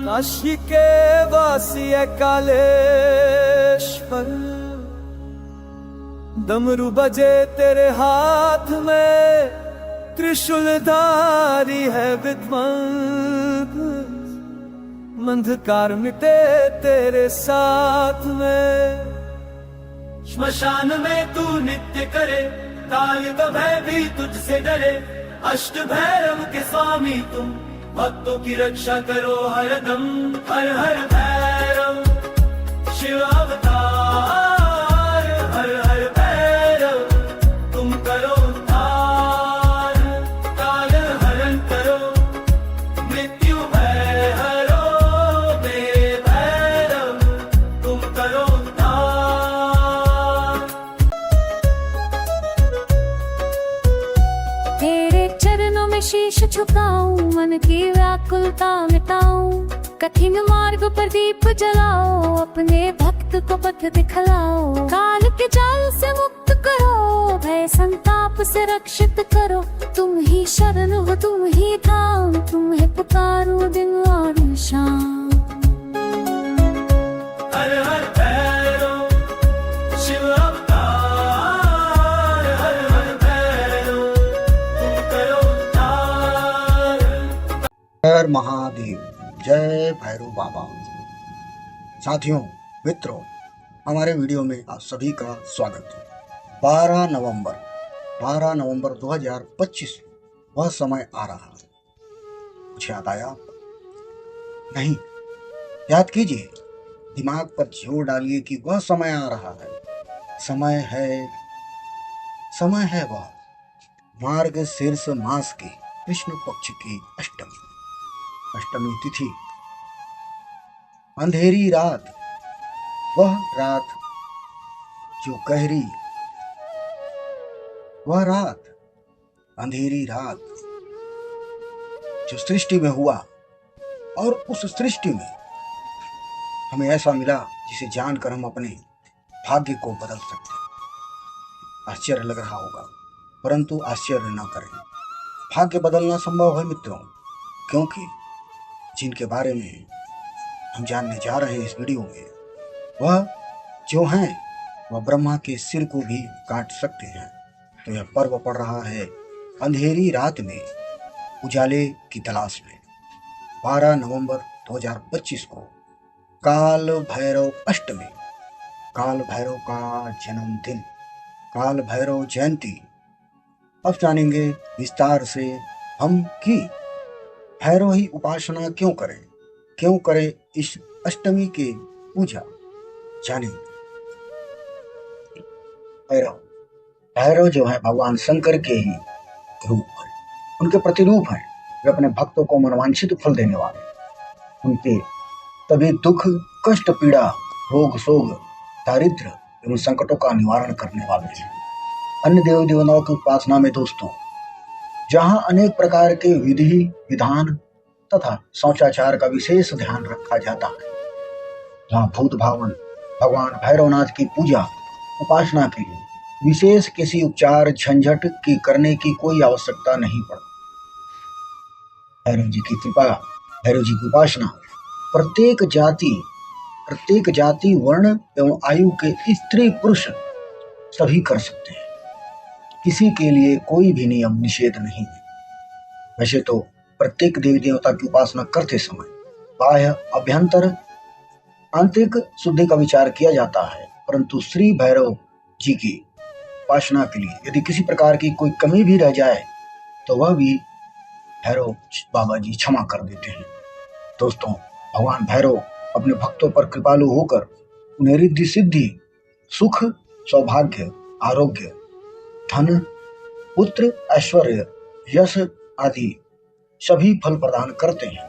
काशी के वासी है कालेश्वर, डमरू बजे तेरे हाथ में, त्रिशूलधारी है विद्वंद, अंधकार मिटे तेरे साथ में। श्मशान में तू नित्य करे, काल का भय भी तुझसे डरे। अष्ट भैरव के स्वामी तुम, भक्तों की रक्षा करो हरदम। हर हर भैरव शिव अवतार, हर हर भैरव तुम करो उद्धार। काल हरण करो, मृत्यु भय हरो, मेरे भैरव तुम करो उद्धार। तेरे चरणों में शीश झुकाऊं, मन की व्याकुलता मिटाऊं, कठिन मार्ग पर दीप जलाओ, अपने भक्त को पथ दिखलाओ। काल के जाल से मुक्त करो, भय संताप से रक्षित करो। तुम ही शरण हो, तुम ही धाम, तुम्हें पुकारो दिन और शाम। हर हर भैरव शिव अवतार, हर हर भैरव तुम करो उद्धार। हर महादेव, जय भैरव बाबा। साथियों, मित्रों, हमारे वीडियो में आप सभी का स्वागत है। 12 नवंबर 2025 वह समय आ रहा है। कुछ याद आया? नहीं? याद कीजिए, दिमाग पर जोर डालिए कि वह समय आ रहा है। समय है वह मार्ग शीर्ष मास की कृष्ण पक्ष की अष्टमी तिथि, अंधेरी रात, वह रात जो गहरी, वह रात, अंधेरी रात जो सृष्टि में हुआ, और उस सृष्टि में हमें ऐसा मिला जिसे जानकर हम अपने भाग्य को बदल सकते हैं। आश्चर्य लग रहा होगा, परंतु आश्चर्य न करें। भाग्य बदलना संभव है मित्रों, क्योंकि जिनके बारे में हम जानने जा रहे हैं इस वीडियो में, वह जो हैं वह ब्रह्मा के सिर को भी काट सकते हैं। तो यह पर्व पड़ रहा है अंधेरी रात में उजाले की तलाश में। 12 नवंबर 2025 को काल भैरव अष्टमी, काल भैरव का जन्मदिन, काल भैरव जयंती। अब जानेंगे विस्तार से हम कि भैरव ही उपासना क्यों करें इस अष्टमी के पूजा। जानेंगे भैरव जो है भगवान शंकर के ही रूप है, उनके प्रतिरूप हैं। वे अपने भक्तों को मनवांछित फल देने वाले, उनके तभी दुख कष्ट पीड़ा रोग शोग दारिद्र्य एवं संकटों का निवारण करने वाले हैं। अन्य देवी देवताओं की उपासना में दोस्तों, जहाँ अनेक प्रकार के विधि विधान तथा शौचाचार का विशेष ध्यान रखा जाता है, जहाँ भूत भावन भगवान भैरवनाथ की पूजा उपासना के लिए विशेष किसी उपचार झंझट की करने की कोई आवश्यकता नहीं पड़ती। भैरव जी की कृपा, भैरव जी की उपासना प्रत्येक जाति वर्ण एवं आयु के स्त्री पुरुष सभी कर सकते हैं। किसी के लिए कोई भी नियम निषेध नहीं है। वैसे तो प्रत्येक देवी देवता की उपासना करते समय बाह्य अभ्यंतर आंतरिक शुद्धि का विचार किया जाता है, परंतु श्री भैरव जी की उपासना के लिए यदि किसी प्रकार की कोई कमी भी रह जाए तो वह भी भैरव बाबा जी क्षमा कर देते हैं। दोस्तों, भगवान भैरव अपने भक्तों पर कृपालु होकर उन्हें रिद्धि सिद्धि, सुख, सौभाग्य, आरोग्य, धन, पुत्र, ऐश्वर्य, यश आदि सभी फल प्रदान करते हैं।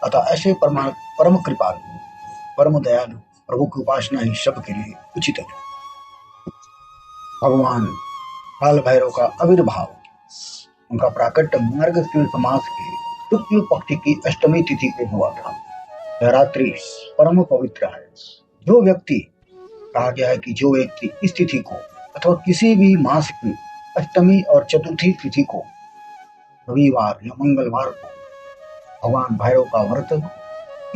अतः ऐसे परम कृपालु, परम दयालु प्रभु की उपासना ही सबके लिए उचित है। भगवान काल भैरव का आविर्भाव, उनका प्राकट्य मार्गशीर्ष मास की शुक्ल पक्ष की अष्टमी तिथि को हुआ था। यह रात्रि परम पवित्र है। कहा गया है कि जो व्यक्ति इस तिथि को अथवा किसी भी मास की अष्टमी और चतुर्थी तिथि को, रविवार या मंगलवार को भगवान भैरव का व्रत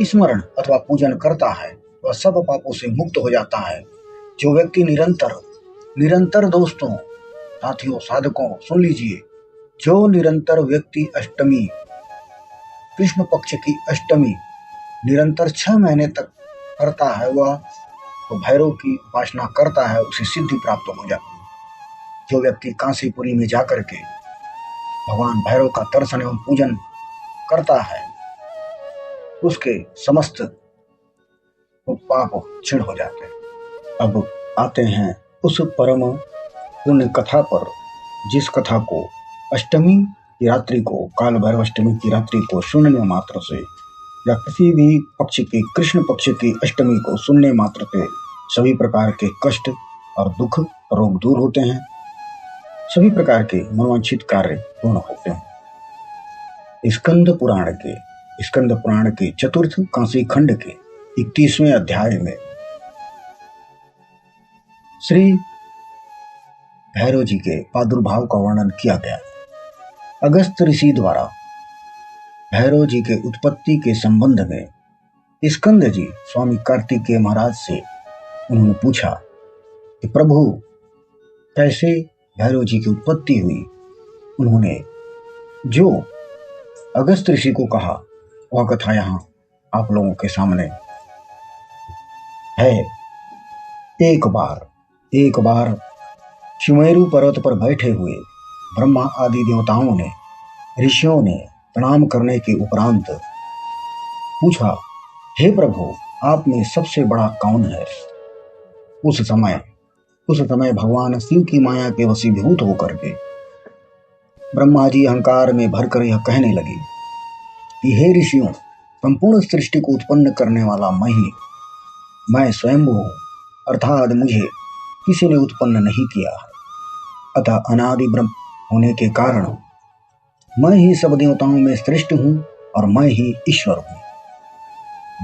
स्मरण अथवा पूजन करता है वह सब पापों से मुक्त हो जाता है। जो व्यक्ति निरंतर दोस्तों, साथियों, साधकों, सुन लीजिए, जो निरंतर व्यक्ति अष्टमी, कृष्ण पक्ष की अष्टमी निरंतर 6 महीने तक करता है, वह तो भैरव की उपासना करता है, उसे सिद्धि प्राप्त हो जाती है। जो व्यक्ति काशीपुरी में जाकर के भगवान भैरव का दर्शन एवं पूजन करता है, उसके समस्त पाप क्षीण हो जाते हैं। अब आते हैं उस परम पुण्य कथा पर, जिस कथा को अष्टमी की रात्रि को, काल भैरव अष्टमी की रात्रि को सुनने मात्र से या किसी भी पक्ष की, कृष्ण पक्ष की अष्टमी को सुनने मात्र से सभी प्रकार के कष्ट और दुख, रोग दूर होते हैं, सभी प्रकार के मनोवांछित कार्य पूर्ण होते हैं। स्कंद पुराण के चतुर्थ काशी खंड के 31वें अध्याय में श्री भैरव जी के प्रादुर्भाव का वर्णन किया गया है। अगस्त ऋषि द्वारा भैरव जी के उत्पत्ति के संबंध में स्कंद जी स्वामी कार्तिकेय महाराज से उन्होंने पूछा कि प्रभु कैसे भैरव जी की उत्पत्ति हुई। उन्होंने जो अगस्त ऋषि को कहा वह कथा यहाँ आप लोगों के सामने है। एक बार सुमेरु पर्वत पर बैठे हुए ब्रह्मा आदि देवताओं ने, ऋषियों ने प्रणाम करने के उपरांत पूछा, हे प्रभु, आप में सबसे बड़ा कौन है। उस समय भगवान शिव की माया के वशीभूत होकर के ब्रह्मा जी अहंकार में भरकर यह कहने लगे कि हे ऋषियों, संपूर्ण सृष्टि को उत्पन्न करने वाला मैं स्वयं हूँ, अर्थात मुझे किसी ने उत्पन्न नहीं किया है। अतः अनादि ब्रह्म होने के कारण मैं ही सब देवताओं में श्रेष्ठ हूँ और मैं ही ईश्वर हूँ।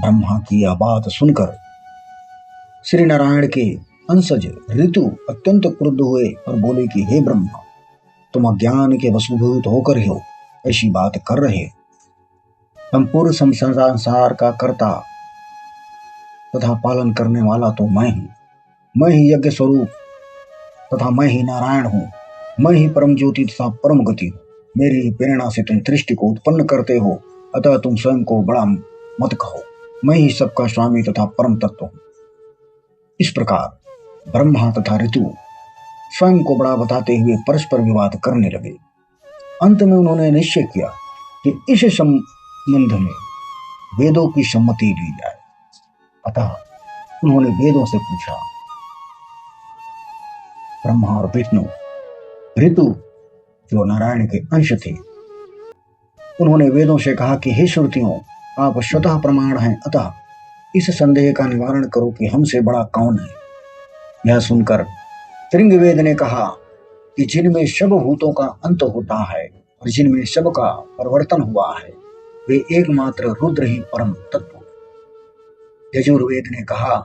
ब्रह्मा की यह बात सुनकर श्री नारायण के अंशज ऋतु अत्यंत क्रुद्ध हुए और बोले कि हे ब्रह्मा, तुम अज्ञान के वशीभूत होकर ही हो ऐसी बात कर रहे। संपूर्ण संसार का कर्ता तथा पालन करने वाला तो मैं ही यज्ञ स्वरूप तथा मैं ही नारायण हूँ, मैं ही परम ज्योति तथा परम गति हूँ। मेरी ही प्रेरणा से तुम सृष्टि को उत्पन्न करते हो, अतः तुम स्वयं को बड़ा मत कहो, मैं ही सबका स्वामी तथा परम तत्व हूँ। इस प्रकार ब्रह्मा तथा ऋतु स्वयं को बड़ा बताते हुए परस्पर विवाद करने लगे। अंत में उन्होंने निश्चय किया कि इस संबंध में वेदों की सम्मति ली जाए। अतः उन्होंने वेदों से पूछा। ब्रह्मा और विष्णु, ऋतु जो नारायण के अंश थे, उन्होंने वेदों से कहा कि हे श्रुतियों, आप स्वतः प्रमाण हैं, अतः इस संदेह का निवारण करो कि हमसे बड़ा कौन है। यह सुनकर त्रिंगवेद ने कहा कि जिनमें सब भूतों का अंत होता है और जिनमें सब का परिवर्तन हुआ है, वे एकमात्र रुद्र ही परम तत्व। यजुर्वेद ने कहा,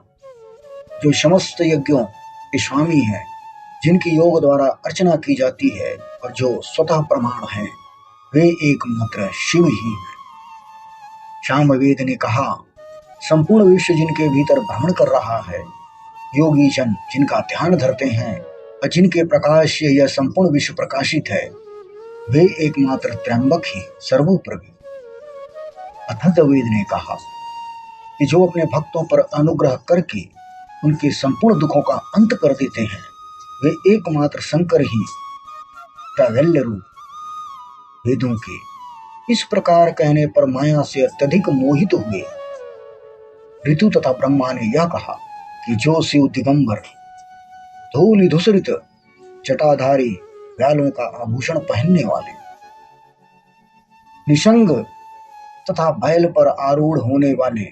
जो समस्त यज्ञों के स्वामी है, जिनकी योग द्वारा अर्चना की जाती है और जो स्वतः प्रमाण है, वे एकमात्र शिव ही है। सामवेद ने कहा, संपूर्ण विश्व जिनके भीतर भ्रमण कर रहा है, योगी जन जिनका ध्यान धरते हैं और जिनके प्रकाश से यह संपूर्ण विश्व प्रकाशित है, वे एकमात्र त्र्यंबक ही सर्वोपरि। अथर्ववेद ने कहा कि जो अपने भक्तों पर अनुग्रह करके उनके संपूर्ण दुखों का अंत कर देते हैं, वे एकमात्र शंकर ही प्रागल्य रूप। वेदों के इस प्रकार कहने पर माया से अत्यधिक मोहित हुए ऋतु तथा ब्रह्मा ने यह कहा कि जो शिव दिगंबर, धूलि धूसरित जटाधारी, व्यालों का आभूषण पहनने वाले, निसंग तथा बैल पर आरूढ़ होने वाले,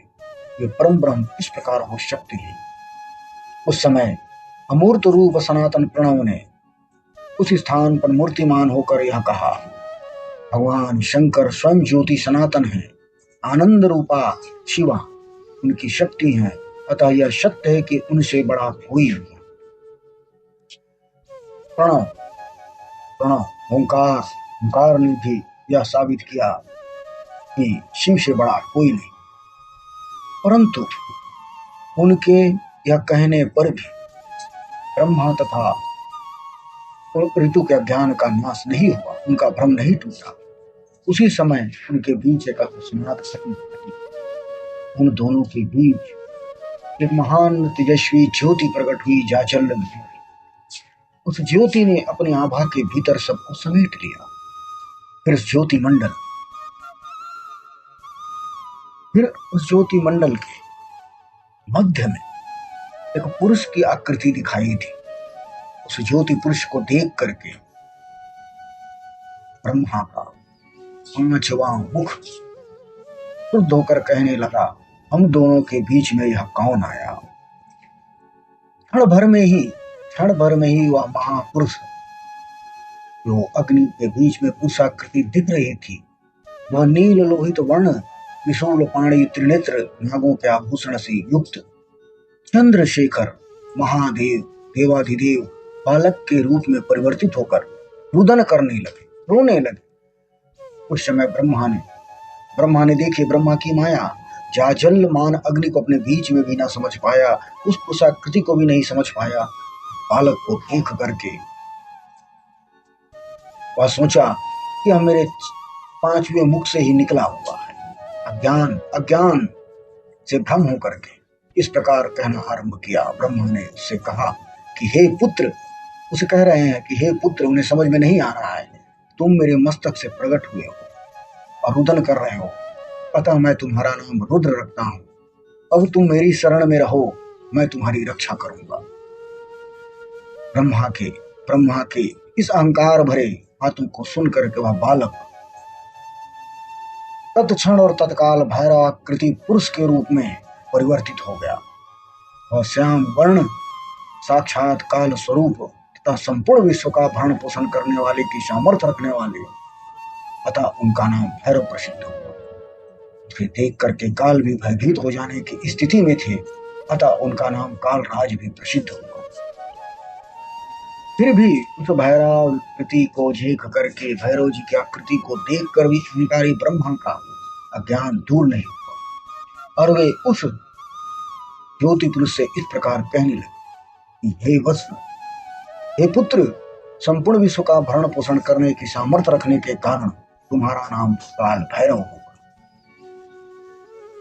वे परम ब्रह्म इस प्रकार हो सकते हैं। उस समय अमूर्त रूप सनातन प्रणव ने उस स्थान पर मूर्तिमान होकर यह कहा, भगवान शंकर स्वयं ज्योति सनातन है, आनंद रूपा शिवा उनकी शक्ति है, अतः यह सत्य है कि उनसे बड़ा कोई नहीं। प्रणव प्रणव ओंकार ने भी यह साबित किया कि शिव से बड़ा कोई नहीं। परंतु उनके यह कहने पर भी ब्रह्मा तथा ऋतु के अज्ञान का नाश नहीं हुआ, उनका भ्रम नहीं टूटा। उसी समय उनके बीच एक अकस्मात घटना घटी। उन दोनों के बीच एक महान तेजस्वी ज्योति प्रकट हुई, जाचल में। उस ज्योति ने अपनी आभा के भीतर सबको समेट लिया। फिर उस ज्योति मंडल के मध्य में एक पुरुष की आकृति दिखाई दी। उस ज्योति पुरुष को देख करके ब्रह्मा का पांचवां मुख शुद्ध होकर कहने लगा, हम दोनों के बीच में यह कौन आया? क्षण भर में ही वह महापुरुष जो अग्नि के बीच में पुरुषाकृति दिख रही थी, वह नील लोहित वर्ण, विशूल पाणी, त्रिनेत्र, नागों के आभूषण से युक्त चंद्रशेखर महादेव देवाधिदेव बालक के रूप में परिवर्तित होकर रुदन करने लगे, रोने लगे। उस समय ब्रह्मा ने देखी ब्रह्मा की माया, जाजल मान अग्नि को अपने बीच में भी ना समझ पाया, उस पुरुषाकृति को भी नहीं समझ पाया। बालक को देख करके वह सोचा कि यह मेरे पांचवें मुख से ही निकला हुआ है। अज्ञान से भ्रम होकर के इस प्रकार कहना आरंभ किया। ब्रह्मा ने उससे कहा कि हे पुत्र, उसे कह रहे हैं कि हे पुत्र, उन्हें समझ में नहीं आ रहा है, तुम मेरे मस्तक से प्रकट हुए हो और रुदन कर रहे हो, अतः मैं तुम्हारा नाम रुद्र रखता हूं। अब तुम मेरी शरण में रहो, मैं तुम्हारी रक्षा करूंगा। ब्रह्मा के इस अहंकार भरे बातों को सुन करके वह बालक तत्क्षण और तत्काल भैरवाकृति पुरुष के रूप में परिवर्तित हो गया। और श्याम वर्ण साक्षात काल स्वरूप तथा संपूर्ण विश्व का भरण पोषण करने वाले की सामर्थ्य रखने वाले, अतः उनका नाम भैरव प्रसिद्ध हुआ। उसे देख करके काल भी भयभीत हो जाने की स्थिति में थे, अतः उनका नाम कालराज भी प्रसिद्ध हुआ। फिर भी उस भैरव कृति को देख करके, भैरव जी की आकृति को देख कर भी अहंकारी ब्रह्मा का अज्ञान दूर नहीं हुआ और वे उस ज्योति पुरुष से इस प्रकार कहने लगे, हे वत्स, हे पुत्र, संपूर्ण विश्व का भरण पोषण करने की सामर्थ्य रखने के कारण तुम्हारा नाम काल भैरव होगा।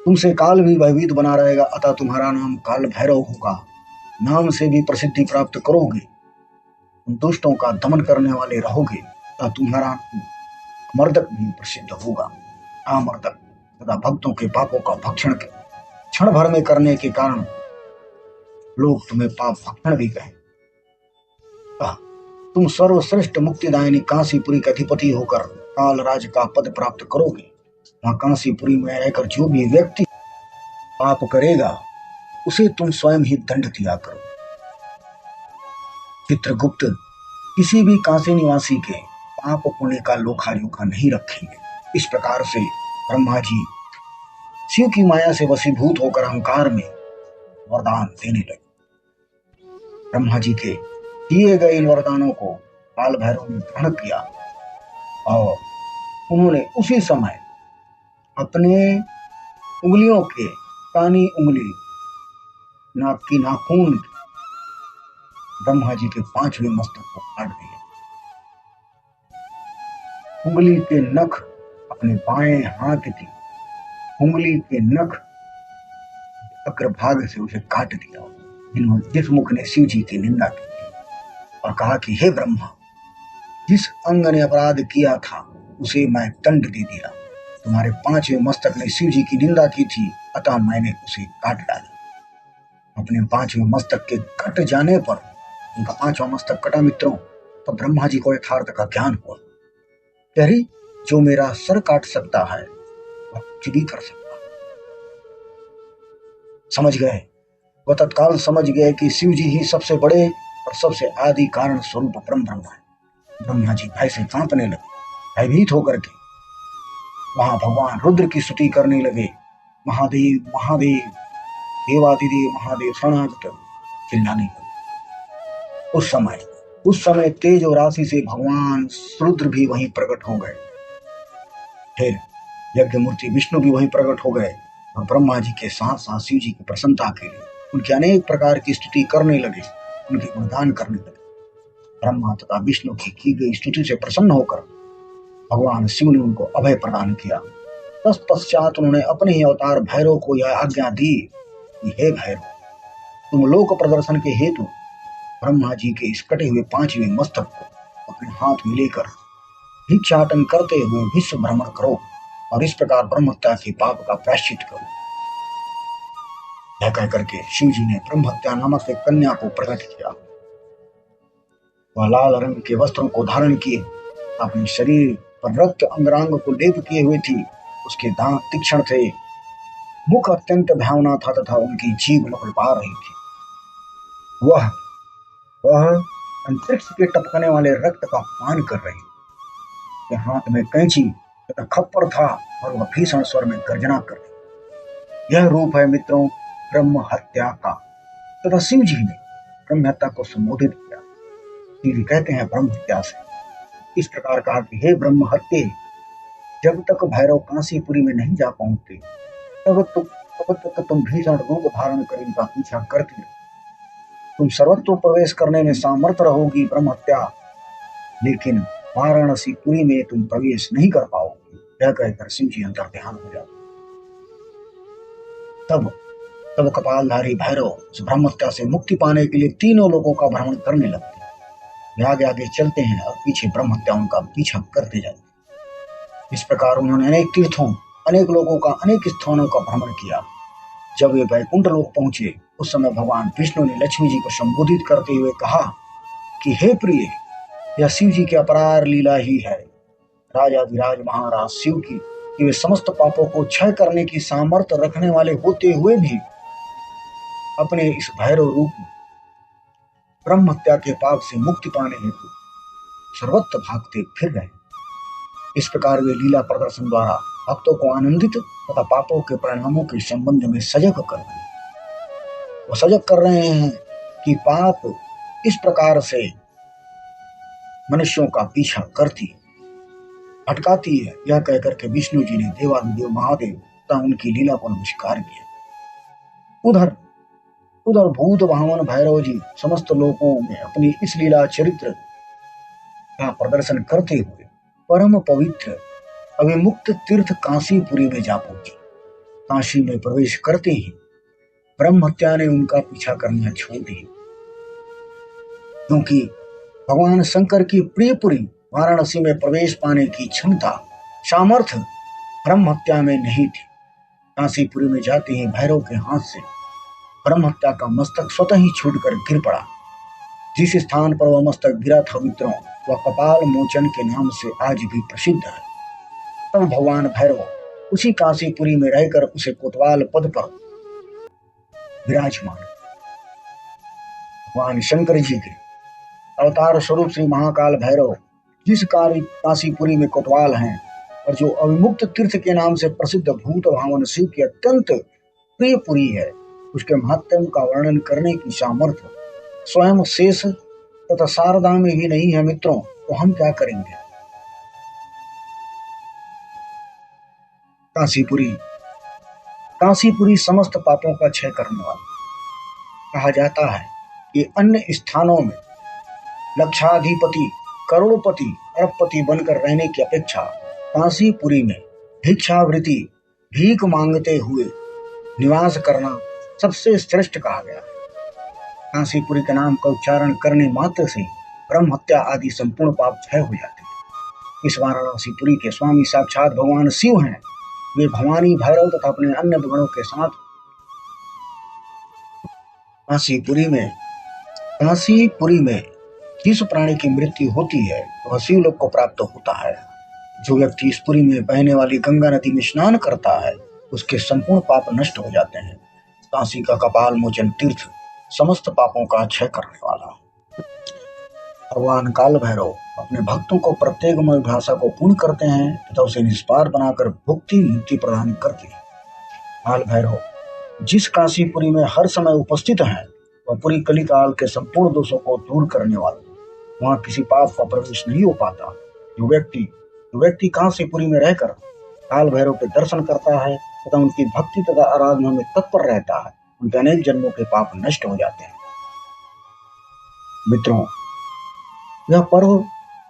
तुमसे काल भी भयभीत बना रहेगा, अतः तुम्हारा नाम काल भैरव होगा। नाम से भी प्रसिद्धि प्राप्त करोगे, दुष्टों का दमन करने वाले रहोगे, तथा तुम्हारा मर्दक भी प्रसिद्ध होगा। अमर्दक तथा भक्तों के पापों का भक्षण के क्षण भर में करने के कारण लोग तुम्हें पाप भक्षण भी कहें। तुम सर्वश्रेष्ठ मुक्तिदायिनी काशीपुरी के अधिपति होकर कालराज का पद प्राप्त करोगे। वहां काशीपुरी में रहकर जो भी व्यक्ति पाप करेगा, उसे तुम स्वयं ही दंड दिया करो। चित्रगुप्त किसी भी काशी निवासी के पाप पुण्य का लोखा जोखा नहीं रखेंगे। इस प्रकार से ब्रह्मा जी शिव की माया से वशीभूत होकर अहंकार में वरदान देने लगे। ब्रह्मा जी के दिए गए इन वरदानों को काल भैरव ने ग्रहण किया और उन्होंने उसी समय अपने उंगलियों के कानी उंगली, नाक की नाखून ब्रह्मा जी के पांचवें मस्तक को काट दिया। उंगली के नख अपने बाएं हाथ की उंगली के नख अग्रभाग से उसे काट दिया। जिस मुख ने शिव जी की निंदा की और कहा कि हे ब्रह्मा, जिस अंग ने अपराध किया था उसे मैं दंड दे दिया। तुम्हारे पांचवें मस्तक ने शिव जी की निंदा की थी, अतः मैंने उसे काट डाला। अपने पांचवें मस्तक के कट जाने पर, उनका पांचवा मस्तक कटा मित्रों, तो ब्रह्मा जी को यथार्थ का ज्ञान हुआ। अरे, जो मेरा सर काट सकता है वह कुछ भी कर सकता है। समझ गए, वह तत्काल समझ गए कि शिव जी ही सबसे बड़े और सबसे आदि कारण स्वरूप ब्रह्मा है। ब्रह्मा जी भय से कांपने लगे, भयभीत होकर के वहां भगवान रुद्र की स्तुति करने लगे। महादेव महादेव, देवादिदेव महादेव, शरणागत चिल्लाने लगे। उस समय तेज और राशि से भगवान रुद्र भी वहीं प्रकट हो गए। फिर यज्ञ मूर्ति विष्णु भी वहीं प्रकट हो गए और ब्रह्मा जी के साथ साथ शिव जी की प्रसन्नता के लिए उनकी अनेक प्रकार की स्तुति करने लगे, उनके गुणगान करने लगे। ब्रह्मा तथा विष्णु की गई स्तुति से प्रसन्न होकर भगवान शिव ने उनको अभय प्रदान किया। तत्पश्चात उन्होंने अपने ही अवतार भैरव को यह आज्ञा दी कि हे भैरव, तुम लोक प्रदर्शन के हेतु ब्रह्मा जी के इस कटे हुए 5वें मस्तक को अपने हाथ में लेकर भिक्षाटन करते हुए विश्व भ्रमण करो और इस प्रकार ब्रह्म हत्या के पाप का प्रायश्चित करो। यह कहकर के शिव जी ने ब्रह्म हत्या नामक एक कन्या को प्रकट किया। वह लाल रंग के वस्त्रों को धारण किए, अपने शरीर पर रक्त अंगरांग को लेप किए हुए थी। उसके दांत तीक्ष्ण थे, मुख अत्यंत भयावना था तथा उनकी जीभ लपलपा रही थी। वह अंतरिक्ष के टपकने वाले रक्त का पान कर रही। उसके हाथ में कैंची तथा खप्पर था और वह भीषण स्वर में गर्जना कर रही। यह रूप है मित्रों ब्रह्म हत्या का। तथा शिव जी ने ब्रह्म हत्या को संबोधित किया। शिव जी कहते हैं ब्रह्म हत्या से इस प्रकार कहा कि हे ब्रह्म हत्ये, जब तक भैरव कांसीपुरी में नहीं जा पहुंचते तब तक तुम भीषण रूप धारण कर इनका पीछा करती रहो। तुम सर्वत्र प्रवेश करने में सामर्थ रहोगी ब्रह्म हत्या, लेकिन वाराणसी पुरी में तुम प्रवेश नहीं कर पाओगे। यह कहकर शिव जी अंतर ध्यान हो जाते। तब कपालधारी भैरव उस ब्रह्म हत्या से मुक्ति पाने के लिए तीनों लोगों का भ्रमण करने लगते। वे आगे आगे चलते हैं और पीछे ब्रह्म हत्या उनका पीछा करते जाते। इस प्रकार उन्होंने अनेक तीर्थों, अनेक लोगों का, अनेक स्थानों का भ्रमण किया। जब वे वैकुंठ लोक पहुंचे उस समय भगवान विष्णु ने लक्ष्मी जी को संबोधित करते हुए कहा कि हे प्रिय, यह शिव जी की अपरार लीला ही है। राजाधिराज महाराज शिव की कि वे समस्त पापों को क्षय करने की सामर्थ्य रखने वाले होते हुए भी अपने इस भैरव रूप ब्रह्म हत्या के पाप से मुक्ति पाने हेतु सर्वत्र भागते फिर रहे। इस प्रकार वे लीला प्रदर्शन द्वारा भक्तों को आनंदित तथा पापों के परिणामों के संबंध में सजग कर रहे हैं। वो सजग कर रहे हैं कि पाप इस प्रकार से मनुष्यों का पीछा करती, भटकाती है। यह कहकर के विष्णु जी ने देवादिदेव महादेव तथा उनकी लीला को नमस्कार किया। उधर भूत भावन भैरव जी समस्त लोकों में अपनी इस लीला चरित्र का प्रदर्शन करते हुए परम पवित्र अविमुक्त तीर्थ कांसीपुरी में जा पहुंचे। काशी में प्रवेश करते ही ब्रह्म हत्या ने उनका पीछा करना छोड़ दिया, क्योंकि भगवान शंकर की प्रियपुरी वाराणसी में प्रवेश पाने की क्षमता, सामर्थ्य ब्रह्म हत्या में नहीं थी। कांसीपुरी में जाते ही भैरव के हाथ से ब्रह्म हत्या का मस्तक स्वतः ही छूटकर गिर पड़ा। जिस स्थान पर वह मस्तक गिरा था मित्रों, वह कपाल मोचन के नाम से आज भी प्रसिद्ध है। तब भगवान भैरव उसी कांसीपुरी में रहकर उसे कोतवाल पद पर विराजमान। भगवान शंकर जी के अवतार स्वरूप श्री महाकाल भैरव जिस कांसीपुरी में कोतवाल हैं और जो अविमुक्त तीर्थ के नाम से प्रसिद्ध भूत भावन शिव की अत्यंत प्रिय पुरी है, उसके महात्म्य का वर्णन करने की सामर्थ्य स्वयं शेष तथा शारदा में भी नहीं है मित्रों, तो हम क्या करेंगे। कांसीपुरी समस्त पापों का क्षय करने वाला। कहा जाता है कि अन्य स्थानों में लक्षाधिपति, करोड़पति, अरबपति बनकर रहने की अपेक्षा कांसीपुरी में भिक्षावृत्ति, भीख मांगते हुए निवास करना सबसे श्रेष्ठ कहा गया है। कांसीपुरी के नाम का उच्चारण करने मात्र से ब्रह्म हत्या आदि संपूर्ण पाप क्षय हो जाते हैं। इस वाराणसीपुरी के स्वामी साक्षात भगवान शिव हैं। वे भवानी, भैरव तथा अपने अन्य गणों के साथ कांसीपुरी में जिस प्राणी की मृत्यु होती है वह शिवलोक को प्राप्त होता है। जो व्यक्ति इस पुरी में बहने वाली गंगा नदी में स्नान करता है उसके संपूर्ण पाप नष्ट हो जाते हैं। काशी का कपाल मोचन तीर्थ समस्त पापों का क्षय करने वाला। भगवान काल भैरव अपने भक्तों को प्रत्येक भाषा को पूर्ण करते हैं तथा उसे निष्पार बनाकर भुक्ति मुक्ति प्रदान करते हैं। काल भैरव जिस काशीपुरी में हर समय उपस्थित हैं वह पूरी कलिकाल के संपूर्ण दोषों को दूर करने वाले। वहां किसी पाप का प्रवेश नहीं हो पाता। जो व्यक्ति काशीपुरी में रहकर काल भैरव के दर्शन करता है तथा उनकी भक्ति तथा आराधना में तत्पर रहता है, उनके अनेक जन्मों के पाप नष्ट हो जाते हैं। मित्रों, यह पर्व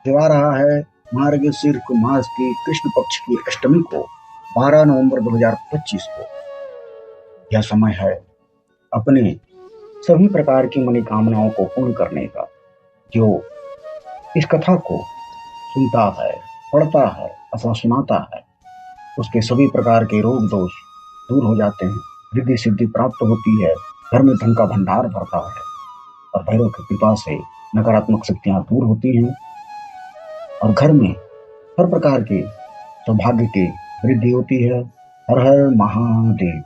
जो आ रहा है मार्गशीर्ष मास की कृष्ण पक्ष की अष्टमी को 12 नवंबर 2025 को, यह समय है अपने सभी प्रकार की मनोकामनाओं को पूर्ण करने का। जो इस कथा को सुनता है, पढ़ता है अथवा सुनाता है, उसके सभी प्रकार के रोग दोष दूर हो जाते हैं, रिद्धि सिद्धि प्राप्त होती है, घर में धन का भंडार भरता है और भैरव की कृपा से नकारात्मक शक्तियां दूर होती हैं और घर में हर प्रकार के सौभाग्य की वृद्धि होती है। हर हर महादेव।